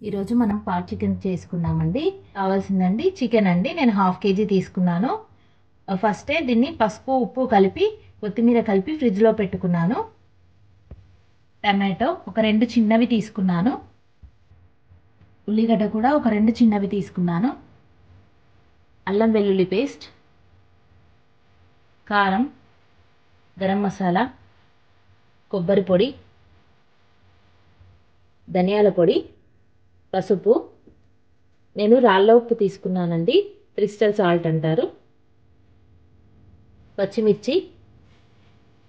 ఈరోజు మనం pot chicken చేసుకుందామండి. కావాల్సిందండి చికెన్ అండి. నేను 1/2 kg తీసుకున్నాను. ఫస్టే దీన్ని పసుపు ఉప్పు కలిపి కొత్తిమీర కలిపి ఫ్రిడ్జ్లో పెట్టుకున్నాను. టమాటో ఒక 2 చిన్నవి తీసుకున్నాను. ఉల్లిగడ్డ కూడా ఒక 2 చిన్నవి తీసుకున్నాను. అల్లం వెల్లుల్లి పేస్ట్, కారం, గరం మసాలా, కొబ్బరి పొడి, ధనియాల పొడి, పసుపు, నేను రాళ్ళ ఉప్పు తీసుకున్నానండి, క్రిస్టల్ సాల్ట్ అంటారు, పచ్చిమిర్చి,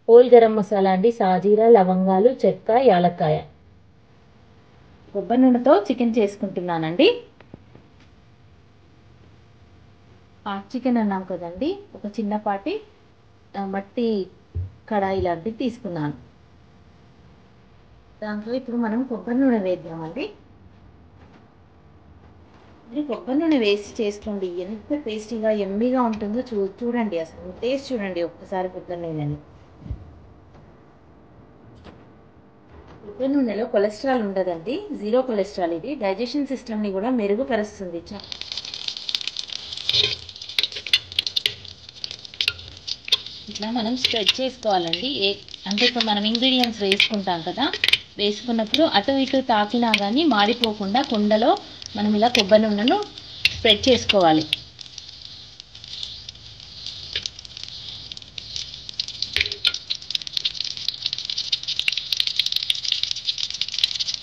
హోల్ గరం మసాలా అండి, సాజీరా, లవంగాలు, చెక్క, యాలక్కాయ. కొబ్బరి నూనెతో చికెన్ చేసుకుంటున్నానండి. పాట్ చికెన్ అన్నాం కదండి, ఒక చిన్నపాటి మట్టి కడాయి లాంటిది తీసుకున్నాను. దాంట్లో ఇప్పుడు మనం కొబ్బరి నూనె వేద్దామండి. మీరు కొబ్బరి నూనె వేసి చేసుకోండి, ఎంత టేస్టీగా ఎమ్మీగా ఉంటుందో చూడండి, అసలు టేస్ట్ చూడండి ఒక్కసారి కొబ్బరి నూనెని. కొబ్బరి నూనెలో కొలెస్ట్రాల్ ఉండదండి, 0 కొలెస్ట్రాల్. ఇది డైజెషన్ సిస్టమ్ని కూడా మెరుగుపరుస్తుంది. ఇట్లా మనం స్ప్రెడ్ చేసుకోవాలండి. అంటే ఇప్పుడు మనం ఇంగ్రీడియంట్స్ వేసుకుంటాం కదా, వేసుకున్నప్పుడు అటు ఇటు తాకినా కానీ మాడిపోకుండా కుండలో మనం ఇలా కొబ్బరి నూనెను స్ప్రెడ్ చేసుకోవాలి.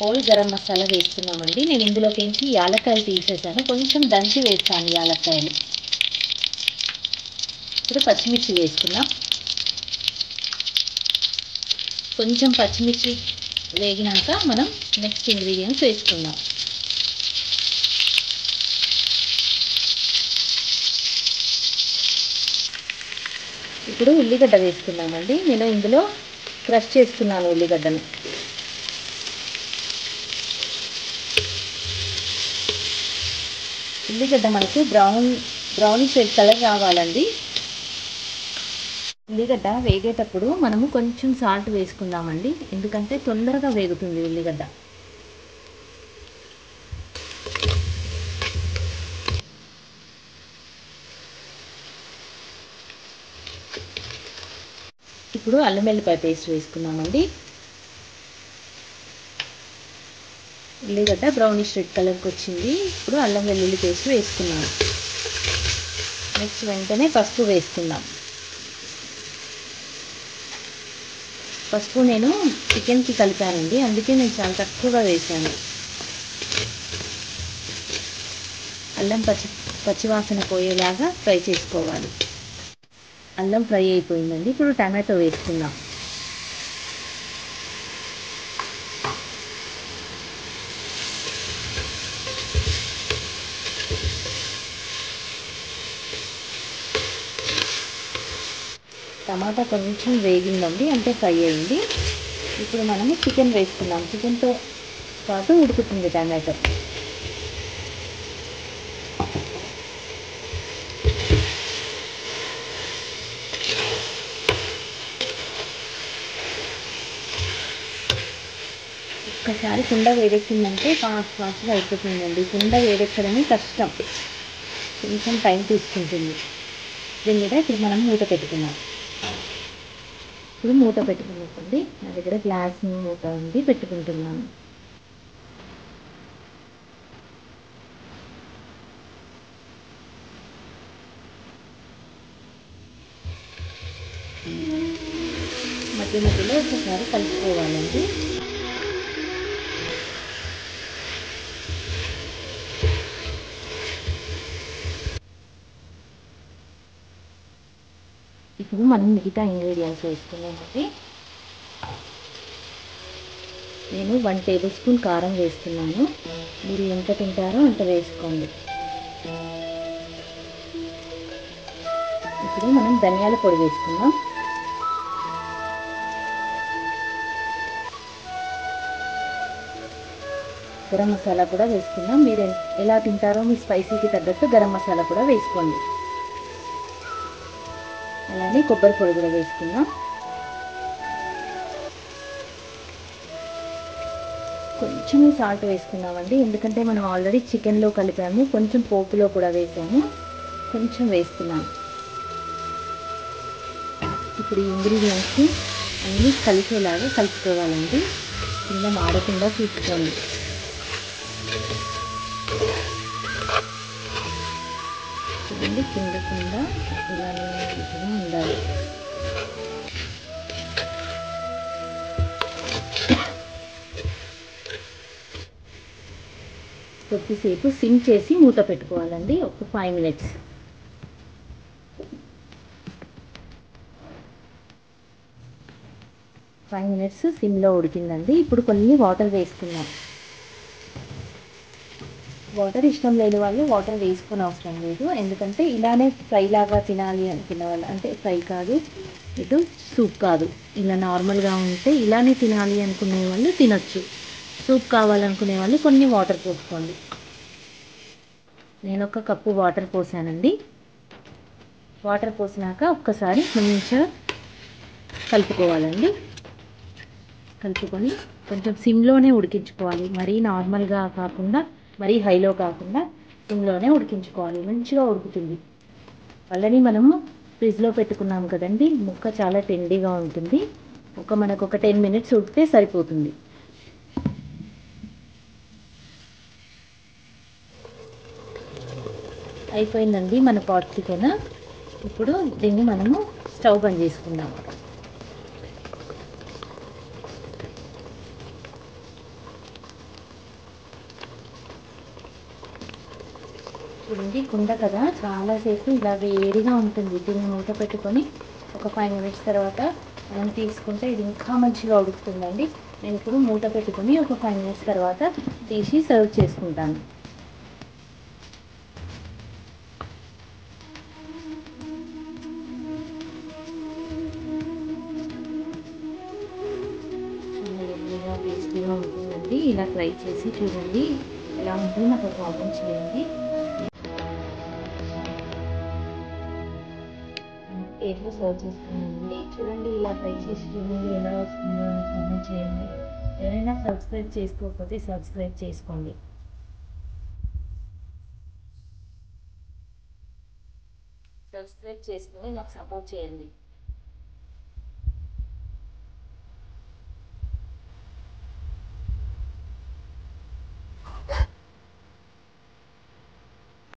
హోల్ గరం మసాలా వేస్తున్నామండి. నేను ఇందులోకించి యాలక్కాయలు తీసేసాను, కొంచెం దంచి వేస్తాను యాలక్కాయలు. ఇప్పుడు పచ్చిమిర్చి వేసుకున్నాం. కొంచెం పచ్చిమిర్చి వేగినాక మనం నెక్స్ట్ ఇంగ్రీడియంట్స్ వేసుకుందాం. ఇప్పుడు ఉల్లిగడ్డ వేసుకున్నామండి. నేను ఇందులో క్రష్ చేసుకున్నాను ఉల్లిగడ్డను. ఉల్లిగడ్డ మనకు బ్రౌనిష్ రెడ్ కలర్ రావాలండి. ఉల్లిగడ్డ వేగేటప్పుడు మనము కొంచెం సాల్ట్ వేసుకుందామండి, ఎందుకంటే తొందరగా వేగుతుంది ఉల్లిగడ్డ. ఇప్పుడు అల్లం వెల్లిపాయ పేస్ట్ వేసుకున్నామండి. ఉల్లిగడ్డ బ్రౌనిష్ రెడ్ కలర్కి వచ్చింది. ఇప్పుడు అల్లం వెల్లుల్లి పేస్ట్ వేసుకున్నాము. నెక్స్ట్ వెంటనే పసుపు వేసుకుందాం. పసుపు నేను చికెన్కి కలిపానండి, అందుకే నేను చాలా తక్కువగా వేసాను. అల్లం పచ్చివాసన పోయేలాగా ఫ్రై చేసుకోవాలి. అల్లం ఫ్రై అయిపోయిందండి. ఇప్పుడు టమాటో వేసుకుందాం. టమాటా కొంచెం వేగిందండి, అంటే ఫ్రై అయింది. ఇప్పుడు మనము చికెన్ వేసుకుందాం. చికెన్తో పాటు ఉడుకుతుంది టమాటో. ఒక్కసారి కుండ వేడెక్కిందంటే ఫాస్ట్గా అయిపోతుందండి. కుండ వేడెక్కడమే కష్టం, కొంచెం టైం తీసుకుంటుంది. దీని మీద ఇప్పుడు మనం మూత పెట్టుకున్నాం. ఇప్పుడు మూత పెట్టుకున్నప్పుడు నా దగ్గర గ్లాస్ మూత ఉంది, పెట్టుకుంటున్నాను. మధ్య మధ్యలో ఒకసారి కలుపుకోవాలండి. ఇప్పుడు మనం మిగతా ఇంగ్రీడియంట్స్ వేసుకున్నామండి. నేను 1 టేబుల్ స్పూన్ కారం వేస్తున్నాను. మీరు ఎంత తింటారో అంత వేసుకోండి. ఇప్పుడు మనం ధనియాల పొడి వేసుకుందాం. గరం మసాలా కూడా వేసుకుందాం. మీరు ఎలా తింటారో మీ స్పైసీకి తగ్గట్టు గరం మసాలా కూడా వేసుకోండి. అలానే కొబ్బరి పొడి కూడా వేసుకుందాం. కొంచెమే సాల్ట్ వేసుకున్నామండి, ఎందుకంటే మనం ఆల్రెడీ చికెన్లో కలిపాము, కొంచెం పోపులో కూడా వేసాము, కొంచెం వేస్తున్నాను. ఇప్పుడు ఈ ఇంగ్రీడియంట్స్ అన్నీ కలిసేలాగా కలుపుకోవాలండి, కింద మాడకుండా చూసుకోండి. చూడండి కింద ఇలానే ఉండాలి. కొద్దిసేపు సిమ్ చేసి మూత పెట్టుకోవాలండి, ఒక 5 మినిట్స్. 5 మినిట్స్ సిమ్లో ఉడికిందండి. ఇప్పుడు కొన్ని వాటర్ వేసుకున్నాం. వాటర్ ఇష్టం లేని వాళ్ళు వాటర్ వేసుకొని అవసరం లేదు, ఎందుకంటే ఇలానే ఫ్రై లాగా తినాలి అనుకున్న వాళ్ళు, అంటే ఫ్రై కాదు, ఇది సూప్ కాదు, ఇలా నార్మల్గా ఉంటే ఇలానే తినాలి అనుకునే వాళ్ళు తినొచ్చు. సూప్ కావాలనుకునే వాళ్ళు కొన్ని వాటర్ పోసుకోండి. నేను 1 కప్పు వాటర్ పోసానండి. వాటర్ పోసినాక ఒక్కసారి మంచిగా కలుపుకోవాలండి. కలుపుకొని కొంచెం సిమ్లోనే ఉడికించుకోవాలి, మరీ నార్మల్గా కాకుండా, మరీ హైలో కాకుండా సిమ్లోనే ఉడికించుకోవాలి. మంచిగా ఉడుకుతుంది. ఆల్రెడీ మనము ఫ్రిడ్జ్లో పెట్టుకున్నాం కదండి, ముక్క చాలా టెండీగా ఉంటుంది. మనకు ఒక 10 మినిట్స్ ఉడికితే సరిపోతుంది. అయిపోయిందండి మన పాట్ చికెన్. ఇప్పుడు దీన్ని మనము స్టవ్ బంద్ చేసుకుందాం. చూడండి కుండ కదా, చాలాసేపు ఇలా వేడిగా ఉంటుంది. దీన్ని మూత పెట్టుకొని ఒక 5 మినిట్స్ తర్వాత మనం తీసుకుంటే ఇది ఇంకా మంచిగా ఉడుకుతుందండి. నేను ఇప్పుడు మూత పెట్టుకొని ఒక 5 మినిట్స్ తర్వాత తీసి సర్వ్ చేసుకుంటాను. టేస్టీగా ఉంటుందండి. ఇలా ట్రై చేసి చూడండి, ఎలా ఉంటుందో నాకు కామెంట్ చేయండి. ప్లేట్లో సర్వ్ చేసుకున్నానండి. చూడండి, ఇలా ట్రై చేసి చూడండి, ఎలా వస్తుందో కామెంట్ చేయండి. ఎవరైనా సబ్స్క్రైబ్ చేసుకోకపోతే సబ్స్క్రైబ్ చేసుకోండి. సబ్స్క్రైబ్ చేసుకొని నాకు సపోర్ట్ చేయండి.